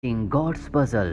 In God's puzzle.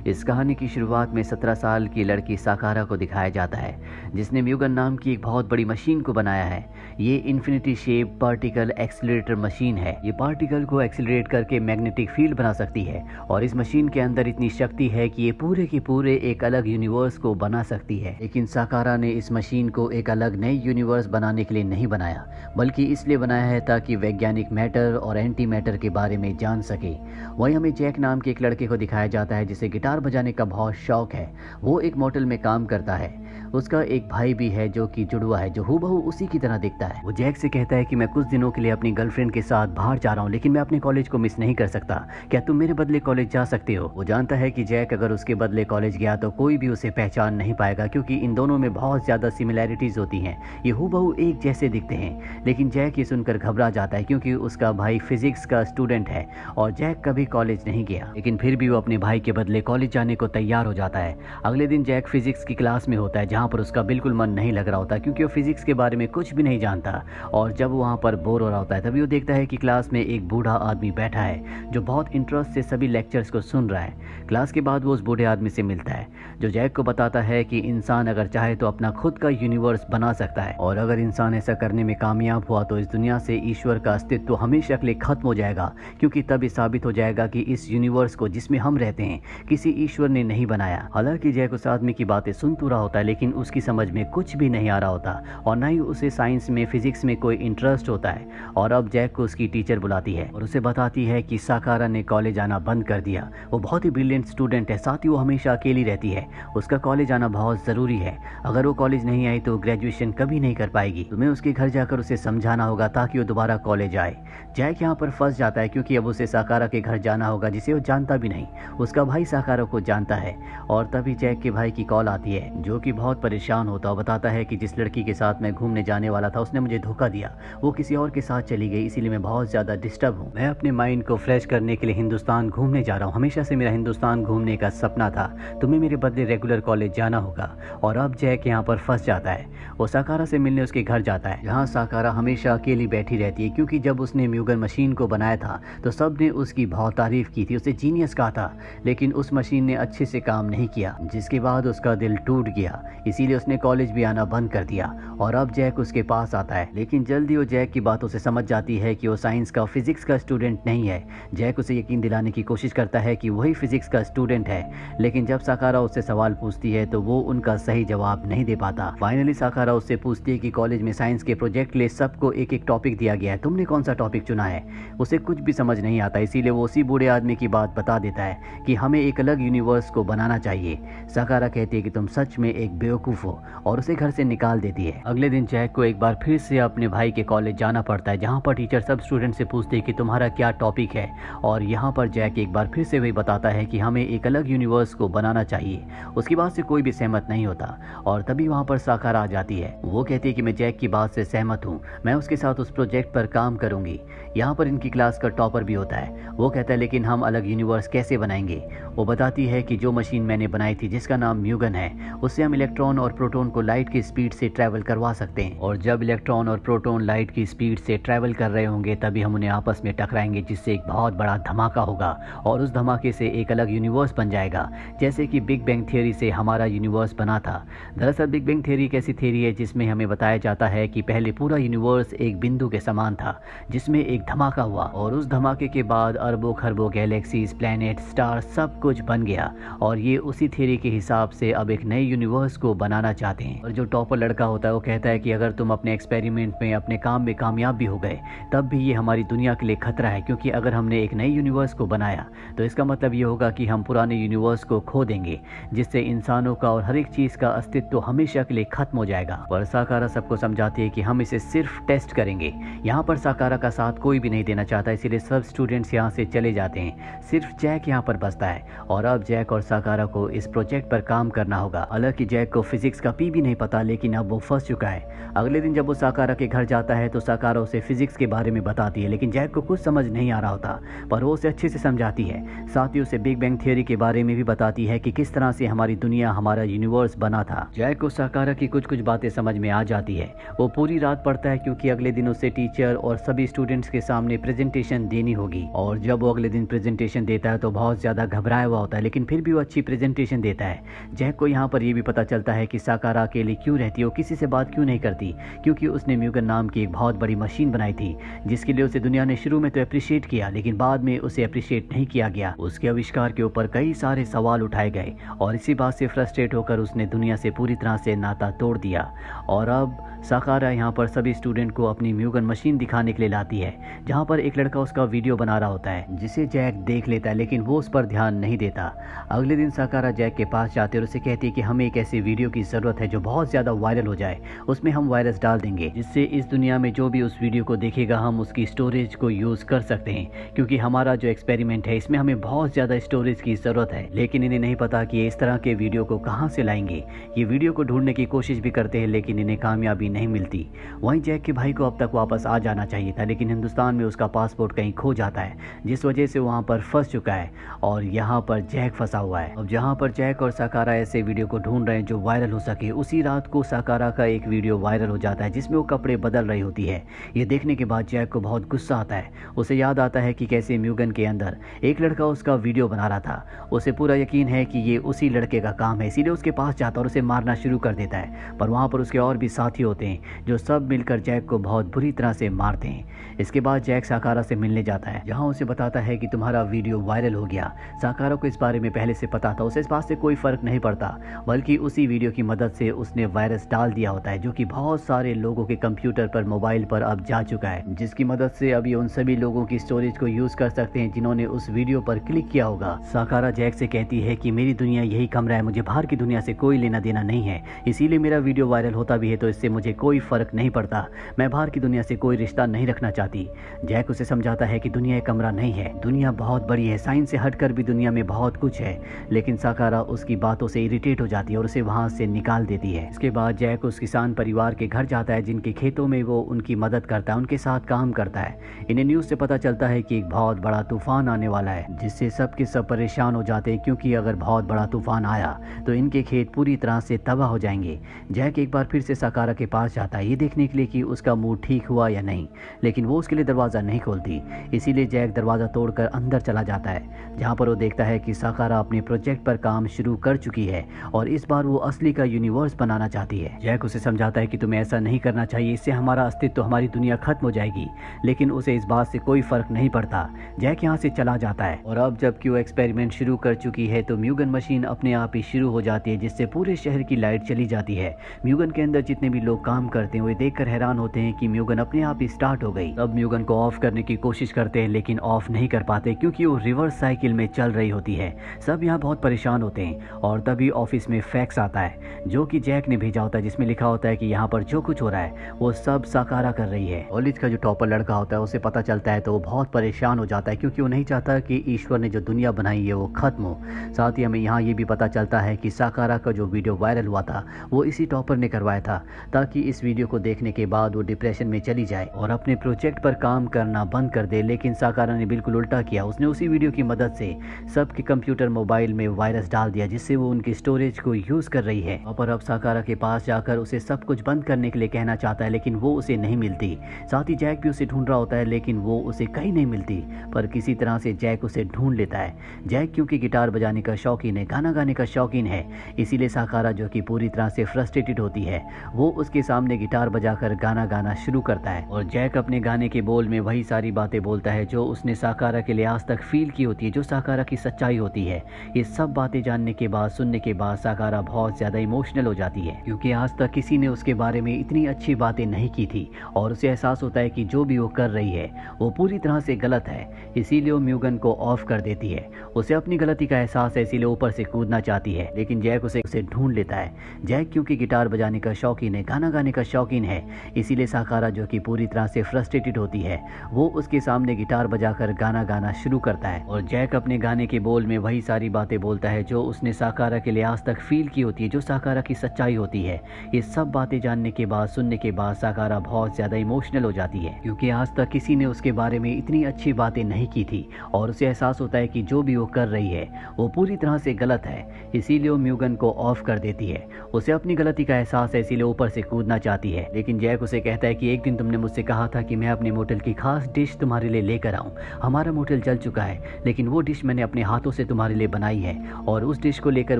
इस कहानी की शुरुआत में 17 साल की लड़की साकारा को दिखाया जाता है जिसने म्यूगन नाम की एक बहुत बड़ी मशीन को बनाया है। ये infinity shape particle accelerator machine है। ये पार्टिकल को एक्सीलरेट करके मैग्नेटिक फील्ड बना सकती है और इस मशीन के अंदर इतनी शक्ति है कि ये पूरे के पूरे एक अलग यूनिवर्स को बना सकती है। लेकिन साकारा ने इस मशीन को एक अलग नई यूनिवर्स बनाने के लिए नहीं बनाया, बल्कि इसलिए बनाया है ताकि वैज्ञानिक मैटर और एंटी मैटर के बारे में जान सके। वहीं हमें जैक नाम के एक लड़के को दिखाया जाता है जिसे गिटार बजाने का बहुत शौक है। वो एक मोटेल में काम करता है। उसका एक भाई भी है जो कि जुड़वा है, जो हूबहू उसी की तरह दिखता है। वो जैक से कहता है कि मैं कुछ दिनों के लिए अपनी गर्लफ्रेंड के साथ बाहर जा रहा हूँ, लेकिन मैं अपने कॉलेज को मिस नहीं कर सकता। क्या तुम मेरे बदले कॉलेज जा सकते हो? वो जानता है कि जैक अगर उसके बदले कॉलेज गया तो कोई भी उसे पहचान नहीं पाएगा, क्योंकि इन दोनों में बहुत ज्यादा सिमिलैरिटीज होती हैं। ये हूबहू एक जैसे दिखते हैं। लेकिन जैक ये सुनकर घबरा जाता है क्योंकि उसका भाई फिजिक्स का स्टूडेंट है और जैक कभी कॉलेज नहीं गया। लेकिन फिर भी वो अपने भाई के बदले कॉलेज जाने को तैयार हो जाता है। अगले दिन जैक फिजिक्स की क्लास में होता है जहाँ पर उसका बिल्कुल मन नहीं लग रहा होता, क्योंकि वो फिजिक्स के बारे में कुछ भी नहीं जानता। और जब वो वहाँ पर बोर हो रहा होता है तभी वो देखता है कि क्लास में एक बूढ़ा आदमी बैठा है जो बहुत इंटरेस्ट से सभी लेक्चर्स को सुन रहा है। क्लास के बाद वो उस बूढ़े आदमी से मिलता है जो जैक को बताता है कि इंसान अगर चाहे तो अपना खुद का यूनिवर्स बना सकता है, और अगर इंसान ऐसा करने में कामयाब हुआ तो इस दुनिया से ईश्वर का अस्तित्व हमेशा के लिए खत्म हो जाएगा, क्योंकि तब ये साबित हो जाएगा कि इस यूनिवर्स को जिसमें हम रहते हैं किसी ईश्वर ने नहीं बनाया। हालांकि जैक उस आदमी की बातें सुन तो रहा होता है, लेकिन उसकी समझ में कुछ भी नहीं आ रहा होता और ना ही उसे साइंस में फिजिक्स में कोई इंटरेस्ट होता है। और अब जैक को उसकी टीचर बुलाती है और उसे बताती है कि साकारा ने कॉलेज आना बंद कर दिया। वो बहुत ही ब्रिलियंट स्टूडेंट है, साथ ही वो हमेशा अकेली रहती है। उसका कॉलेज आना बहुत ज़रूरी है। अगर वो कॉलेज नहीं आई तो ग्रेजुएशन कभी नहीं कर पाएगी। तुम्हें उसके घर जाकर उसे समझाना होगा ताकि वो दोबारा कॉलेज आए। जैक यहाँ पर फंस जाता है क्योंकि अब उसे साकारा के घर जाना होगा जिसे वो जानता भी नहीं। उसका भाई साकारा को जानता है और तभी जैक के भाई की कॉल आती है जो कि बहुत परेशान होता है। बताता है कि जिस लड़की के साथ मैं घूमने जाने वाला था उसने मुझे धोखा दिया, वो किसी और के साथ चली गई, इसीलिए मैं बहुत ज़्यादा डिस्टर्ब हूँ। मैं अपने माइंड को फ्रेश करने के लिए हिंदुस्तान घूमने जा रहा हूँ। हमेशा से मेरा हिंदुस्तान घूमने का सपना था। तुम्हें मेरे बदले रेगुलर कॉलेज जाना होगा। और अब जैक यहाँ पर फंस जाता है। वो साकारा से मिलने उसके घर जाता है जहाँ साकारा हमेशा अकेली बैठी रहती है, क्योंकि जब उसने म्यूगन मशीन को बनाया था तो सब ने उसकी बहुत तारीफ की थी, उसे जीनियस कहा था। लेकिन उस मशीन ने अच्छे से काम नहीं किया, जिसके बाद उसका दिल टूट गया। इसीलिए उसने कॉलेज भी आना बंद कर दिया। और अब जैक उसके पास आता है, लेकिन जल्दी वो जैक की बातों से समझ जाती है कि वो साइंस का फिजिक्स का स्टूडेंट नहीं है। जैक उसे यकीन दिलाने की कोशिश करता है कि वही फिजिक्स का स्टूडेंट है, लेकिन जब साकारा उससे सवाल पूछती है तो वो उनका सही जवाब नहीं दे पाता। फाइनली साकारा उससे पूछती है कि कॉलेज में साइंस के प्रोजेक्ट के लिए सबको एक एक टॉपिक दिया गया है, तुमने कौन सा टॉपिक चुना है? उसे कुछ भी समझ नहीं आता, इसीलिए वो उसी बूढ़े आदमी की बात बता देता है कि हमें एक अलग यूनिवर्स को बनाना चाहिए। साकारा कहती है कि तुम सच में एक बेवकूफ़ हो और उसे घर से निकाल देती है। अगले दिन जैक को एक बार फिर से अपने भाई के कॉलेज जाना पड़ता है, जहाँ पर टीचर सब स्टूडेंट से पूछते हैं कि तुम्हारा क्या टॉपिक है। और यहाँ पर जैक एक बार फिर से वही बताता है कि हमें एक अलग यूनिवर्स को बनाना चाहिए। उसकी बात से कोई भी सहमत नहीं होता और तभी वहाँ पर साकारा आ जाती है। वो कहती है कि मैं जैक की बात से सहमत हूँ, मैं उसके साथ उस प्रोजेक्ट पर काम करूँगी। यहाँ पर इनकी क्लास का टॉपर भी होता है। वो कहता है लेकिन हम अलग यूनिवर्स कैसे बनाएंगे? वो बताती है कि जो मशीन मैंने बनाई थी जिसका नाम म्यूगन है, उससे हम इलेक्ट्रॉन और प्रोटॉन को लाइट की स्पीड से ट्रैवल करवा सकते हैं। और जब इलेक्ट्रॉन और प्रोटॉन लाइट की स्पीड से ट्रैवल कर रहे होंगे तभी हम उन्हें आपस में टकराएंगे, जिससे एक बहुत बड़ा धमाका होगा और उस धमाके से एक अलग यूनिवर्स बन जाएगा, जैसे कि बिग बैंग थियरी से हमारा यूनिवर्स बना था। दरअसल बिग बैंग थियरी एक ऐसी थियरी है जिसमें हमें बताया जाता है कि पहले पूरा यूनिवर्स एक बिंदु के समान था जिसमें एक धमाका हुआ और उस धमाके के बाद अरबों खरबों गैलेक्सीज, प्लैनेट, स्टार सब कुछ बन गया। और ये उसी थियरी के हिसाब से अब एक नए यूनिवर्स को बनाना चाहते हैं। और जो टॉपर लड़का होता है वो कहता है कि अगर तुम अपने एक्सपेरिमेंट में अपने काम में कामयाब भी हो गए तब भी ये हमारी दुनिया के लिए खतरा है, क्योंकि अगर हमने एक नए यूनिवर्स को बनाया तो इसका मतलब ये होगा कि हम पुराने यूनिवर्स को खो देंगे, जिससे इंसानों का और हर एक चीज का अस्तित्व हमेशा के लिए खत्म हो जाएगा। पर साकारा सबको समझाती है कि हम इसे सिर्फ टेस्ट करेंगे। यहाँ पर साकारा का साथ कोई भी नहीं देना चाहता, इसीलिए सब स्टूडेंट्स यहाँ से चले जाते हैं। सिर्फ जैक यहाँ पर बचता है और अब जैक और साकारा को इस प्रोजेक्ट पर काम करना होगा। हालांकि जैक जैक को फिजिक्स का पी भी नहीं पता, लेकिन अब वो फंस चुका है। अगले दिन जब वो साकारा के घर जाता है तो साकारा उसे फिजिक्स के बारे में बताती है, लेकिन जैक को कुछ समझ नहीं आ रहा होता, पर वो उसे अच्छे से समझाती है। साथ ही उसे बिग बैंग थियरी के बारे में भी बताती है कि किस तरह से हमारी दुनिया, हमारा यूनिवर्स बना था। जैक को साकारा की कुछ कुछ बातें समझ में आ जाती है। वो पूरी रात पढ़ता है क्योंकि अगले दिन उसे टीचर और सभी स्टूडेंट्स के सामने प्रेजेंटेशन देनी होगी। और जब वो अगले दिन प्रेजेंटेशन देता है तो बहुत ज्यादा घबराया हुआ होता है, लेकिन फिर भी वो अच्छी प्रेजेंटेशन देता है। जैक को यहाँ पर यह भी पता चलता है कि साकारा अकेली क्यों रहती है, वो किसी से बात क्यों नहीं करती, क्योंकि उसने म्यूगन नाम की एक बहुत बड़ी मशीन बनाई थी, जिसके लिए उसे दुनिया ने शुरू में तो अप्रिशिएट किया, लेकिन बाद में उसे अप्रिशिएट नहीं किया गया। उसके आविष्कार के ऊपर कई सारे सवाल उठाए गए और इसी बात से फ्रस्ट्रेट होकर उसने दुनिया से पूरी तरह से नाता तोड़ दिया। और अब साकारा यहाँ पर सभी स्टूडेंट को अपनी म्यूगन मशीन दिखाने के लिए लाती है, जहाँ पर एक लड़का उसका वीडियो बना रहा होता है, जिसे जैक देख लेता है, लेकिन वो उस पर ध्यान नहीं देता। अगले दिन साकारा जैक के पास जाते और उसे कहती है कि हमें एक ऐसे वीडियो की ज़रूरत है जो बहुत ज़्यादा वायरल हो जाए, उसमें हम वायरस डाल देंगे, जिससे इस दुनिया में जो भी उस वीडियो को देखेगा हम उसकी स्टोरेज को यूज़ कर सकते हैं, क्योंकि हमारा जो एक्सपेरिमेंट है इसमें हमें बहुत ज़्यादा स्टोरेज की ज़रूरत है। लेकिन इन्हें नहीं पता कि ये इस तरह के वीडियो को कहाँ से लाएंगे। ये वीडियो को ढूंढने की कोशिश भी करते हैं, लेकिन इन्हें कामयाबी नहीं मिलती। वहीं जैक के भाई को अब तक वापस आ जाना चाहिए था, लेकिन हिंदुस्तान में उसका पासपोर्ट कहीं खो जाता है, जिस वजह से वहाँ पर फंस चुका है और यहाँ पर जैक फंसा हुआ है। अब जहाँ पर जैक और साकारा ऐसे वीडियो को ढूंढ रहे हैं जो वायरल हो सके, उसी रात को साकारा का एक वीडियो वायरल हो जाता है जिसमें वो कपड़े बदल रही होती है। ये देखने के बाद जैक को बहुत गुस्सा आता है। उसे याद आता है कि कैसे म्यूगन के अंदर एक लड़का उसका वीडियो बना रहा था। उसे पूरा यकीन है कि ये उसी लड़के का काम है, इसीलिए उसके पास जाता और उसे मारना शुरू कर देता है। पर वहाँ पर उसके और भी साथी होते हैं जो सब मिलकर जैक को बहुत बुरी तरह से मारते हैं। इसके बाद जैक साकारा से मिलने जाता है, जहां उसे बताता है कि तुम्हारा वीडियो वायरल हो गया। साकारा को इस बारे में पहले से पता था, उसे इस बात से कोई फर्क नहीं पड़ता, बल्कि उसी वीडियो की मदद से उसने वायरस डाल दिया होता है, जो कि बहुत सारे लोगों के कंप्यूटर पर, मोबाइल पर अब जा चुका है, जिसकी मदद से अभी उन सभी लोगों की स्टोरेज को यूज कर सकते हैं जिन्होंने उस वीडियो पर क्लिक किया होगा। साकारा जैक से कहती है कि मेरी दुनिया यही कमरा है, मुझे बाहर की दुनिया से कोई लेना देना नहीं है, इसीलिए मेरा वीडियो वायरल होता भी है तो इससे मुझे कोई फर्क नहीं पड़ता, मैं बाहर की दुनिया से कोई रिश्ता नहीं रखना चाहती। जैक उसे समझाता है कि दुनिया एक कमरा नहीं है, दुनिया बहुत बड़ी है, साइंस से हटकर भी दुनिया में बहुत कुछ है। लेकिन साकारा उसकी बातों से इरिटेट हो जाती है और उसे वहां से निकाल देती है। इसके बाद जैक उस किसान परिवार के घर जाता है जिनके खेतों में वो उनकी मदद करता है, उनके साथ काम करता है। इन्हें न्यूज से पता चलता है कि एक बहुत बड़ा तूफान आने वाला है, जिससे सब के सब परेशान हो जाते हैं, क्योंकि अगर बहुत बड़ा तूफान आया तो इनके खेत पूरी तरह से तबाह हो जाएंगे। जैक एक बार फिर से साकारा के पास जाता है, ये देखने के लिए कि उसका मूड ठीक हुआ या नहीं, लेकिन वो उसके लिए दरवाज़ा नहीं खोलती। इसीलिए जैक दरवाज़ा तोड़कर अंदर चला जाता है, जहाँ पर वो देखता है कि साकारा अपने प्रोजेक्ट पर काम शुरू कर चुकी है और इस बार वो असली का यूनिवर्स बनाना चाहती है। जैक उसे समझाता है कि तुम्हें ऐसा नहीं करना चाहिए, इससे हमारा अस्तित्व, हमारी दुनिया खत्म हो जाएगी, लेकिन उसे इस बात से कोई फर्क नहीं पड़ता। जैक यहाँ से चला जाता है और अब जबकि वो एक्सपेरिमेंट शुरू कर चुकी है तो म्यूगन मशीन अपने आप ही शुरू हो जाती है, जिससे पूरे शहर की लाइट चली जाती है। म्यूगन के अंदर जितने भी लोग काम करते हैं वो देखकर हैरान होते हैं कि म्यूगन अपने आप ही स्टार्ट हो गई। अब म्यूगन को ऑफ करने की कोशिश करते हैं, लेकिन ऑफ नहीं कर पाते क्योंकि वो रिवर्स साइकिल में चल रही होती है। सब यहाँ बहुत परेशान होते हैं और तभी ऑफिस में फैक्स आता है जो कि जैक ने भेजा होता है, जिसमें लिखा होता है कि यहाँ पर जो कुछ हो रहा है वो सब साकारा कर रही है। कॉलेज का जो टॉपर लड़का होता है उसे पता चलता है तो वो बहुत परेशान हो जाता है, क्योंकि वो नहीं चाहता कि ईश्वर ने जो दुनिया बनाई है वो खत्म हो। साथ ही हमें यहाँ ये भी पता चलता है कि साकारा का जो वीडियो वायरल हुआ था वो इसी टॉपर ने करवाया था, ताकि इस वीडियो को देखने के बाद वो डिप्रेशन में चली जाए और अपने प्रोजेक्ट पर काम करना बंद कर दे। लेकिन साकारा ने बिल्कुल उल्टा किया, उसने उसी वीडियो की मदद से सबके कंप्यूटर, मोबाइल में वायरस डाल दिया, जिससे वो उनकी स्टोरेज को यूज कर रही है। और अब साकारा के पास जाकर उसे सब कुछ बंद करने के लिए कहना चाहता है, लेकिन वो उसे नहीं मिलती। साथ ही जैक भी उसे ढूंढ रहा होता है, लेकिन वो उसे कहीं नहीं मिलती, पर किसी तरह से जैक उसे ढूंढ लेता है। जैक क्योंकि गिटार बजाने का शौकीन है, गाना गाने का शौकीन है, इसीलिए साकारा जो कि पूरी तरह से फ्रस्ट्रेटेड होती है वो उसके सामने गिटार बजाकर गाना गाना शुरू करता है। करता है। और जैक अपने गाने के बोल में वही सारी बातें बोलता है जो उसने साकारा के लिए आज तक फील की होती है। ये सब बातें जानने के बाद सुनने के बाद साकारा जो कि पूरी तरह से फ्रस्ट्रेटेड होती है वो उसे कहीं नहीं मिलती। साथ ही जैक भी उसे ढूंढ रहा होता है, लेकिन वो उसे नहीं मिलती, पर किसी तरह से जैक उसे ढूंढ लेता है। जैक क्योंकि गिटार बजाने का शौकीन है, इसीलिए साकारा जो कि पूरी तरह से फ्रस्ट्रेटेड होती है वो उसके सामने गिटार बजाकर गाना गाना शुरू करता है। और जैक अपने गाने के बोल में वही सारी बातें बोलता है जो उसने साकारा के लिए आज तक फील की होती है। जो साकारा की सच्चाई होती है। ये सब बातें जानने के बाद, सुनने के बाद साकारा बहुत ज्यादा इमोशनल हो जाती है, क्योंकि आज तक किसी ने उसके बारे में इतनी अच्छी बातें नहीं की थी और उसे एहसास होता है कि जो भी वो कर रही है वो पूरी तरह से गलत है। इसीलिए वो म्यूगन को ऑफ कर देती है। उसे अपनी गलती का एहसास है, इसीलिए ऊपर से कूदना चाहती है, लेकिन जैक उसे ढूंढ लेता है। जैक क्योंकि गिटार बजाने का शौकीन है, गाना गाने का शौकीन है, इसीलिए साकारा जो कि पूरी तरह से फ्रस्ट्रेटेड होती है वो उसके सामने गिटार बजाकर गाना गाना शुरू करता है। और जैक अपने गाने के बोल में वही सारी बातें बोलता है जो उसने साकारा के लिए आज तक फील की होती है। होती है, जो साकारा की सच्चाई होती है। ये सब बातें जानने के बाद, सुनने के बाद साकारा बहुत ज़्यादा इमोशनल हो जाती है, क्योंकि आज तक किसी ने उसके बारे में इतनी अच्छी बातें नहीं की थी और उसे एहसास होता है कि जो भी वो कर रही है वो पूरी तरह से गलत है। इसीलिए वो म्यूगन को ऑफ कर देती है। उसे अपनी गलती का एहसास है, इसीलिए ऊपर से कूदना चाहती है, लेकिन जैक उसे कहता है कि एक दिन तुमने मुझसे कहा था कि मैं अपने मोटेल की खास डिश तुम्हारे लिए लेकर आऊं। हमारा मोटेल जल चुका है, लेकिन वो डिश मैंने अपने हाथों से तुम्हारे लिए बनाई है। और उस डिश को लेकर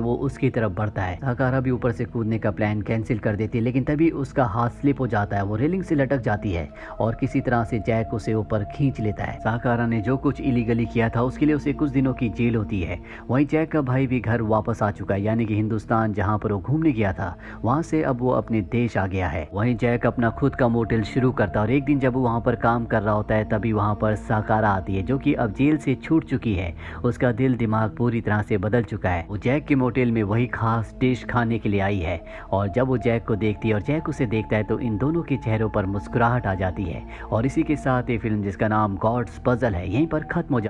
वो उसकी तरफ बढ़ता है। साकारा भी ऊपर से कूदने का प्लान कैंसिल कर देती है, लेकिन तभी उसका हाथ स्लिप हो जाता है, वो रेलिंग से लटक जाती है और किसी तरह से जैक उसे ऊपर खींच लेता है। साकारा ने जो कुछ इलीगली किया था उसके लिए उसे कुछ दिनों की जेल होती है। वहीं जैक का भाई भी घर वापस आ चुका है, यानी कि हिंदुस्तान जहां पर वो घूमने गया था वहां से अब वो अपने देश आ गया है। वहीं जैक अपना खुद का मोटेल शुरू करता है और एक दिन जब वो वहां पर काम कर रहा होता है तभी वहां पर साकारा आती है, जो कि अब जेल से छूट चुकी है। उसका दिल दिमाग पूरी तरह से बदल चुका है। वो जैक के मोटेल में वही खास डिश खाने के लिए आई है और जब वो जैक को देखती है और जैक उसे देखता है तो इन दोनों के चेहरों पर मुस्कुराहट आ जाती है। और इसी के साथ ये फिल्म, जिसका नाम गॉड्स पजल है, यहीं पर खत्म हो